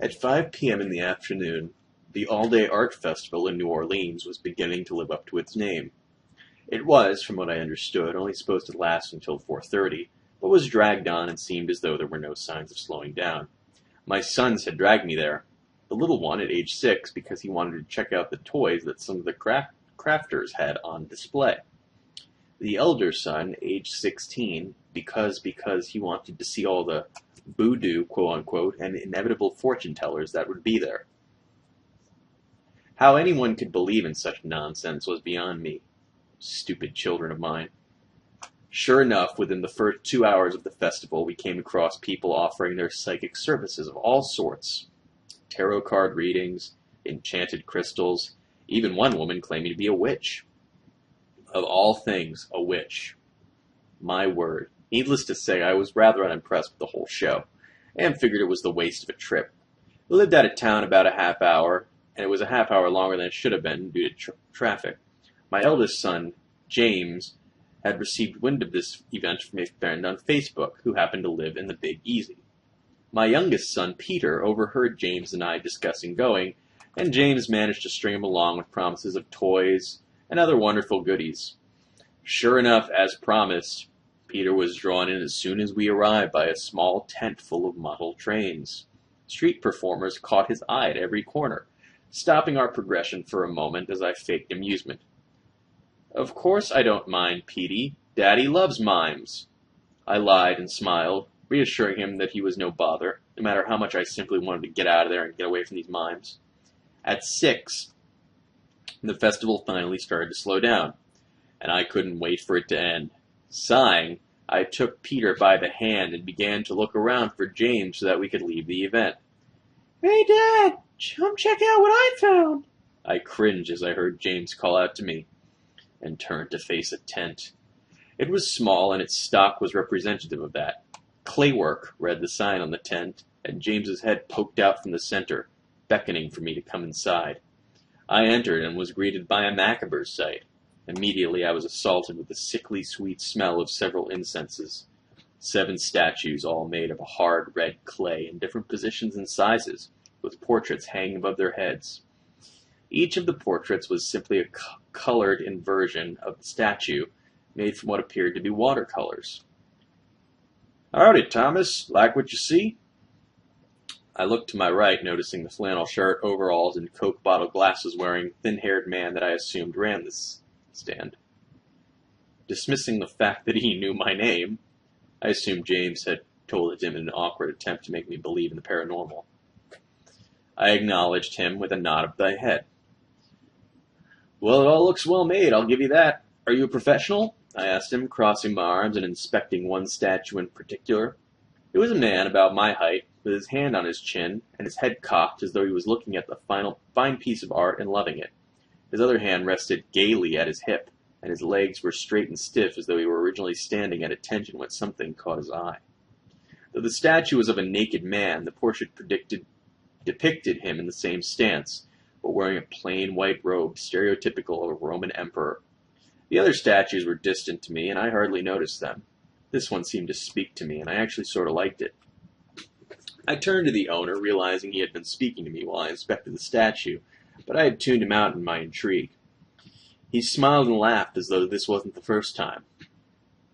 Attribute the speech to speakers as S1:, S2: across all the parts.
S1: At 5 p.m. in the afternoon, the all-day art festival in New Orleans was beginning to live up to its name. It was, from what I understood, only supposed to last until 4:30, but was dragged on and seemed as though there were no signs of slowing down. My sons had dragged me there, the little one at age 6 because he wanted to check out the toys that some of the crafters had on display. The elder son, age 16, because he wanted to see all the voodoo, quote-unquote, and inevitable fortune-tellers that would be there. How anyone could believe in such nonsense was beyond me. Stupid children of mine. Sure enough, within the first 2 hours of the festival, we came across people offering their psychic services of all sorts. Tarot card readings, enchanted crystals, even one woman claiming to be a witch. Of all things, a witch. My word. Needless to say, I was rather unimpressed with the whole show, and figured it was the waste of a trip. We lived out of town about a half hour, and it was a half hour longer than it should have been due to traffic. My eldest son, James, had received wind of this event from a friend on Facebook who happened to live in the Big Easy. My youngest son, Peter, overheard James and I discussing going, and James managed to string him along with promises of toys and other wonderful goodies. Sure enough, as promised, Peter was drawn in as soon as we arrived by a small tent full of model trains. Street performers caught his eye at every corner, stopping our progression for a moment as I faked amusement. Of course I don't mind, Petey. Daddy loves mimes. I lied and smiled, reassuring him that he was no bother, no matter how much I simply wanted to get out of there and get away from these mimes. At 6, the festival finally started to slow down, and I couldn't wait for it to end. Sighing, I took Peter by the hand and began to look around for James so that we could leave the event. "Hey, Dad, come check out what I found!" I cringed as I heard James call out to me, and turned to face a tent. It was small, and its stock was representative of that. Claywork read the sign on the tent, and James's head poked out from the center, beckoning for me to come inside. I entered and was greeted by a macabre sight. Immediately I was assaulted with the sickly sweet smell of several incenses. 7 statues, all made of a hard red clay in different positions and sizes, with portraits hanging above their heads. Each of the portraits was simply a colored inversion of the statue, made from what appeared to be watercolors. "Howdy, Thomas. Like what you see?" I looked to my right, noticing the flannel shirt, overalls, and Coke bottle glasses wearing, thin-haired man that I assumed ran this stand. Dismissing the fact that he knew my name, I assumed James had told it him in an awkward attempt to make me believe in the paranormal. I acknowledged him with a nod of the head. "Well, it all looks well made, I'll give you that. Are you a professional?" I asked him, crossing my arms and inspecting one statue in particular. It was a man about my height, with his hand on his chin and his head cocked as though he was looking at the fine piece of art and loving it. His other hand rested gaily at his hip, and his legs were straight and stiff as though he were originally standing at attention when something caught his eye. Though the statue was of a naked man, the portrait depicted him in the same stance, but wearing a plain white robe stereotypical of a Roman emperor. The other statues were distant to me, and I hardly noticed them. This one seemed to speak to me, and I actually sort of liked it. I turned to the owner, realizing he had been speaking to me while I inspected the statue, but I had tuned him out in my intrigue. He smiled and laughed as though this wasn't the first time.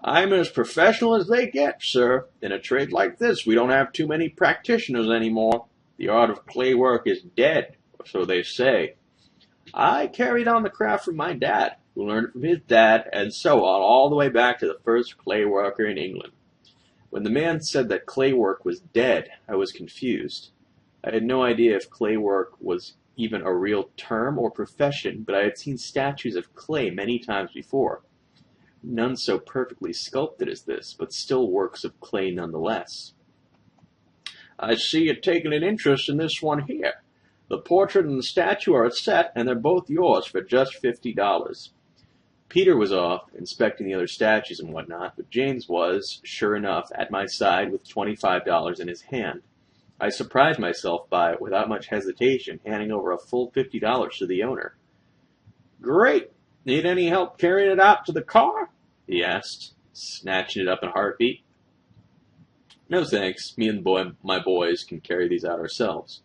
S1: "I'm as professional as they get, sir. In a trade like this, we don't have too many practitioners anymore. The art of claywork is dead, or so they say. I carried on the craft from my dad, who learned it from his dad, and so on, all the way back to the first clay worker in England." When the man said that claywork was dead, I was confused. I had no idea if claywork was even a real term or profession, but I had seen statues of clay many times before. None so perfectly sculpted as this, but still works of clay nonetheless. "I see you're taking an interest in this one here. The portrait and the statue are a set, and they're both yours for just $50. Peter was off, inspecting the other statues and whatnot, but James was, sure enough, at my side with $25 in his hand. I surprised myself by, without much hesitation, handing over a full $50 to the owner. "Great! Need any help carrying it out to the car?" he asked, snatching it up in a heartbeat. "No thanks. Me and my boys can carry these out ourselves."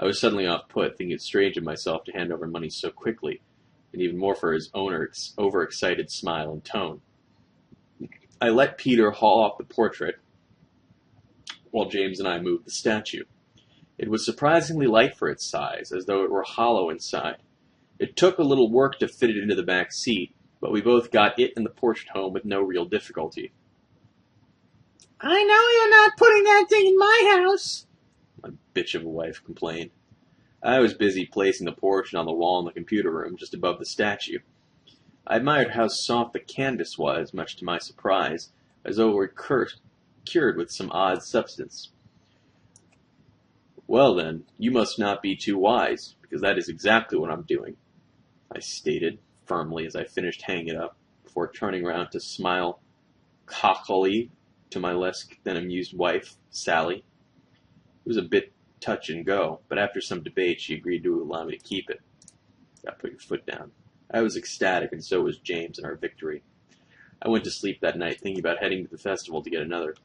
S1: I was suddenly off-put, thinking it strange of myself to hand over money so quickly, and even more for his owner's overexcited smile and tone. I let Peter haul off the portrait, while James and I moved the statue. It was surprisingly light for its size, as though it were hollow inside. It took a little work to fit it into the back seat, but we both got it and the portrait home with no real difficulty.
S2: "I know you're not putting that thing in my house,"
S1: my bitch of a wife complained. I was busy placing the portrait on the wall in the computer room, just above the statue. I admired how soft the canvas was, much to my surprise, as though it were cured with some odd substance. "Well then, you must not be too wise, because that is exactly what I'm doing," I stated firmly as I finished hanging it up, before turning around to smile cockily to my less than amused wife, Sally. It was a bit touch and go, but after some debate she agreed to allow me to keep it. "Now put your foot down." I was ecstatic, and so was James in our victory. I went to sleep that night thinking about heading to the festival to get another.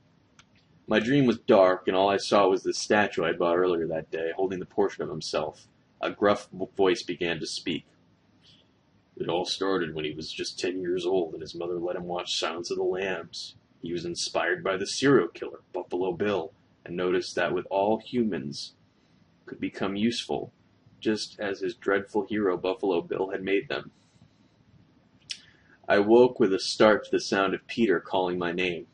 S1: My dream was dark, and all I saw was the statue I had bought earlier that day, holding the portrait of himself. A gruff voice began to speak. "It all started when he was just 10 years old, and his mother let him watch Silence of the Lambs. He was inspired by the serial killer, Buffalo Bill, and noticed that with all humans could become useful, just as his dreadful hero Buffalo Bill had made them." I woke with a start to the sound of Peter calling my name.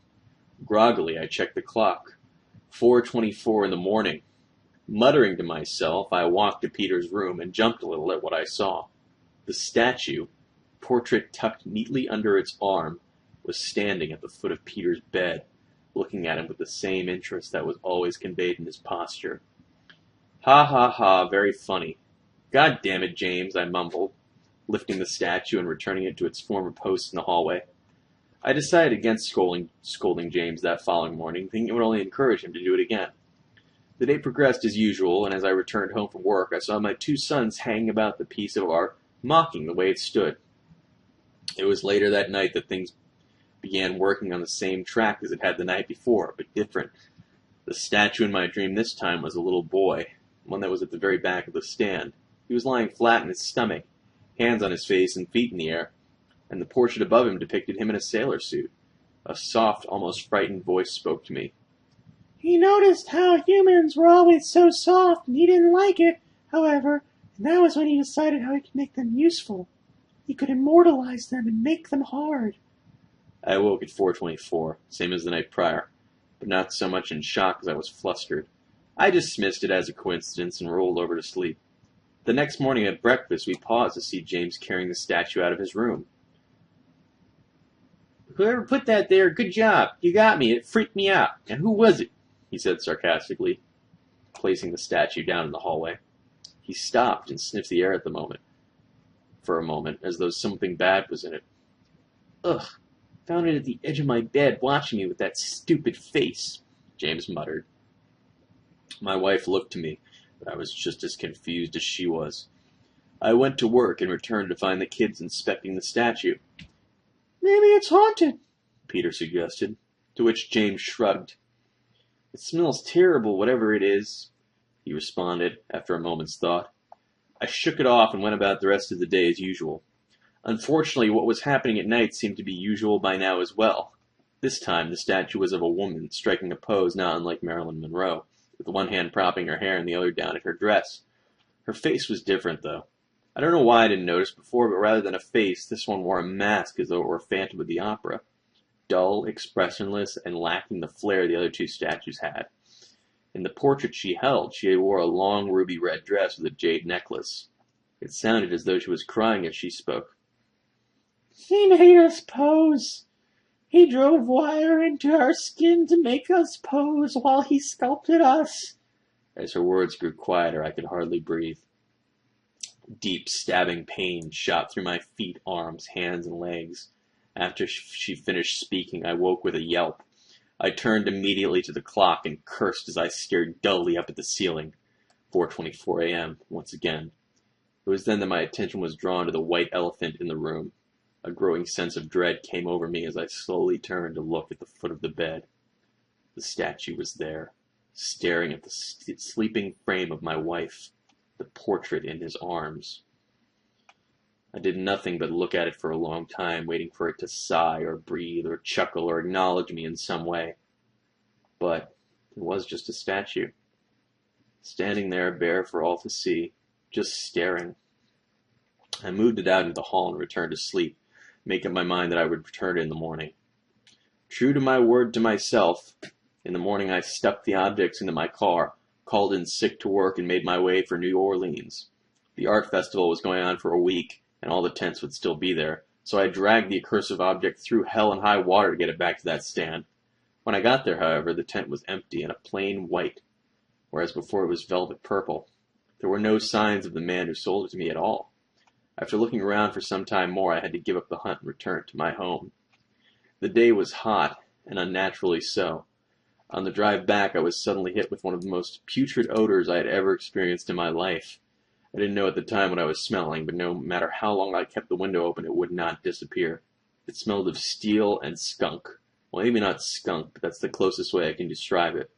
S1: Groggily, I checked the clock. 4:24 in the morning. Muttering to myself, I walked to Peter's room and jumped a little at what I saw. The statue, portrait tucked neatly under its arm, was standing at the foot of Peter's bed, looking at him with the same interest that was always conveyed in his posture. "Ha ha ha, very funny. God damn it, James," I mumbled, lifting the statue and returning it to its former post in the hallway. I decided against scolding James that following morning, thinking it would only encourage him to do it again. The day progressed as usual, and as I returned home from work, I saw my two sons hanging about the piece of art, mocking the way it stood. It was later that night that things began working on the same track as it had the night before, but different. The statue in my dream this time was a little boy, one that was at the very back of the stand. He was lying flat in his stomach, hands on his face and feet in the air, and the portrait above him depicted him in a sailor suit. A soft, almost frightened voice spoke to me.
S2: "He noticed how humans were always so soft, and he didn't like it, however, and that was when he decided how he could make them useful. He could immortalize them and make them hard."
S1: I awoke at 4:24, same as the night prior, but not so much in shock as I was flustered. I dismissed it as a coincidence and rolled over to sleep. The next morning at breakfast, we paused to see James carrying the statue out of his room. "Whoever put that there, good job. You got me. It freaked me out. And who was it?" he said sarcastically, placing the statue down in the hallway. He stopped and sniffed the air for a moment, as though something bad was in it. "Ugh, found it at the edge of my bed, watching me with that stupid face," James muttered. My wife looked to me, but I was just as confused as she was. I went to work and returned to find the kids inspecting the statue.
S2: "Maybe it's haunted,"
S1: Peter suggested, to which James shrugged. "It smells terrible, whatever it is," he responded, after a moment's thought. I shook it off and went about the rest of the day as usual. Unfortunately, what was happening at night seemed to be usual by now as well. This time, the statue was of a woman, striking a pose not unlike Marilyn Monroe, with one hand propping her hair and the other down at her dress. Her face was different, though. I don't know why I didn't notice before, but rather than a face, this one wore a mask as though it were a Phantom of the Opera. Dull, expressionless, and lacking the flair the other two statues had. In the portrait she held, she wore a long ruby red dress with a jade necklace. It sounded as though she was crying as she spoke.
S2: "He made us pose. He drove wire into our skin to make us pose while he sculpted us."
S1: As her words grew quieter, I could hardly breathe. Deep, stabbing pain shot through my feet, arms, hands, and legs. After she finished speaking, I woke with a yelp. I turned immediately to the clock and cursed as I stared dully up at the ceiling. 4:24 a.m. once again. It was then that my attention was drawn to the white elephant in the room. A growing sense of dread came over me as I slowly turned to look at the foot of the bed. The statue was there, staring at the sleeping frame of my wife, the portrait in his arms. I did nothing but look at it for a long time, waiting for it to sigh or breathe or chuckle or acknowledge me in some way. But it was just a statue, standing there bare for all to see, just staring. I moved it out into the hall and returned to sleep, making up my mind that I would return it in the morning. True to my word to myself, in the morning I stuffed the objects into my car, called in sick to work, and made my way for New Orleans. The art festival was going on for a week, and all the tents would still be there, so I dragged the accursed object through hell and high water to get it back to that stand. When I got there, however, the tent was empty and a plain white, whereas before it was velvet purple. There were no signs of the man who sold it to me at all. After looking around for some time more, I had to give up the hunt and return to my home. The day was hot, and unnaturally so. On the drive back, I was suddenly hit with one of the most putrid odors I had ever experienced in my life. I didn't know at the time what I was smelling, but no matter how long I kept the window open, it would not disappear. It smelled of steel and skunk. Well, maybe not skunk, but that's the closest way I can describe it.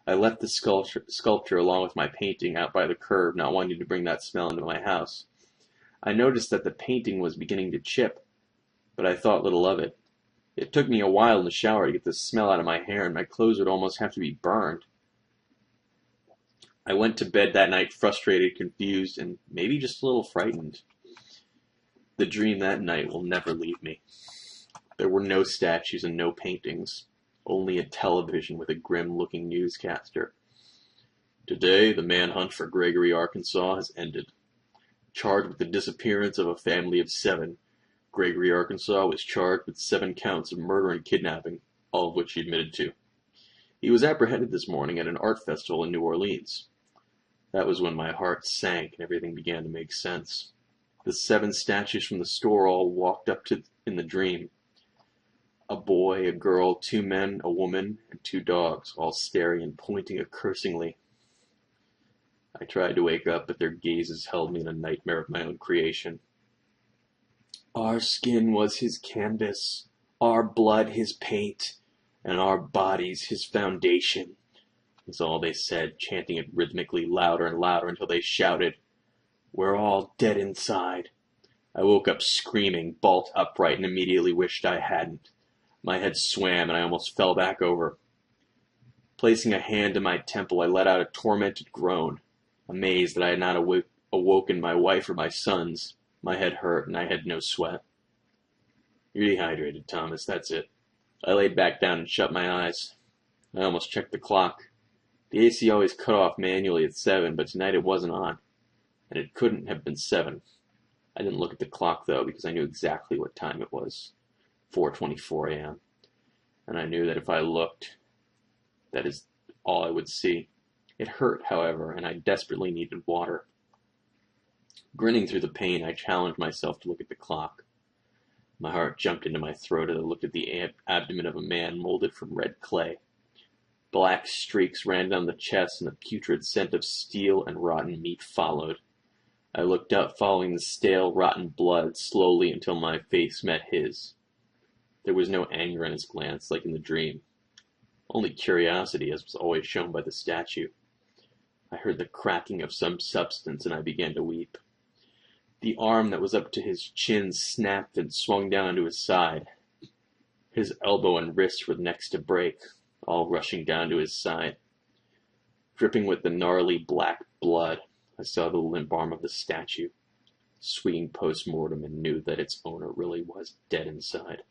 S1: I left the sculpture along with my painting out by the curb, not wanting to bring that smell into my house. I noticed that the painting was beginning to chip, but I thought little of it. It took me a while in the shower to get the smell out of my hair, and my clothes would almost have to be burned. I went to bed that night frustrated, confused, and maybe just a little frightened. The dream that night will never leave me. There were no statues and no paintings, only a television with a grim-looking newscaster. Today, the manhunt for Gregory, Arkansas has ended. Charged with the disappearance of a family of 7, Gregory, Arkansas was charged with 7 counts of murder and kidnapping, all of which he admitted to. He was apprehended this morning at an art festival in New Orleans. That was when my heart sank and everything began to make sense. The 7 statues from the store all walked up to in the dream. A boy, a girl, 2 men, a woman, and 2 dogs, all staring and pointing accusingly. I tried to wake up, but their gazes held me in a nightmare of my own creation. Our skin was his canvas, our blood his paint, and our bodies his foundation, was all they said, chanting it rhythmically louder and louder until they shouted, "We're all dead inside." I woke up screaming, bolt upright, and immediately wished I hadn't. My head swam, and I almost fell back over. Placing a hand to my temple, I let out a tormented groan, amazed that I had not awoken my wife or my sons. My head hurt, and I had no sweat. "You're dehydrated, Thomas, that's it." I laid back down and shut my eyes. I almost checked the clock. The AC always cut off manually at 7, but tonight it wasn't on, and it couldn't have been 7. I didn't look at the clock, though, because I knew exactly what time it was. 4:24 a.m. And I knew that if I looked, that is all I would see. It hurt, however, and I desperately needed water. Grinning through the pain, I challenged myself to look at the clock. My heart jumped into my throat as I looked at the abdomen of a man molded from red clay. Black streaks ran down the chest, and the putrid scent of steel and rotten meat followed. I looked up, following the stale, rotten blood slowly until my face met his. There was no anger in his glance, like in the dream. Only curiosity, as was always shown by the statue. I heard the cracking of some substance, and I began to weep. The arm that was up to his chin snapped and swung down to his side. His elbow and wrist were next to break, all rushing down to his side. Dripping with the gnarly black blood, I saw the limp arm of the statue, swinging post-mortem, and knew that its owner really was dead inside.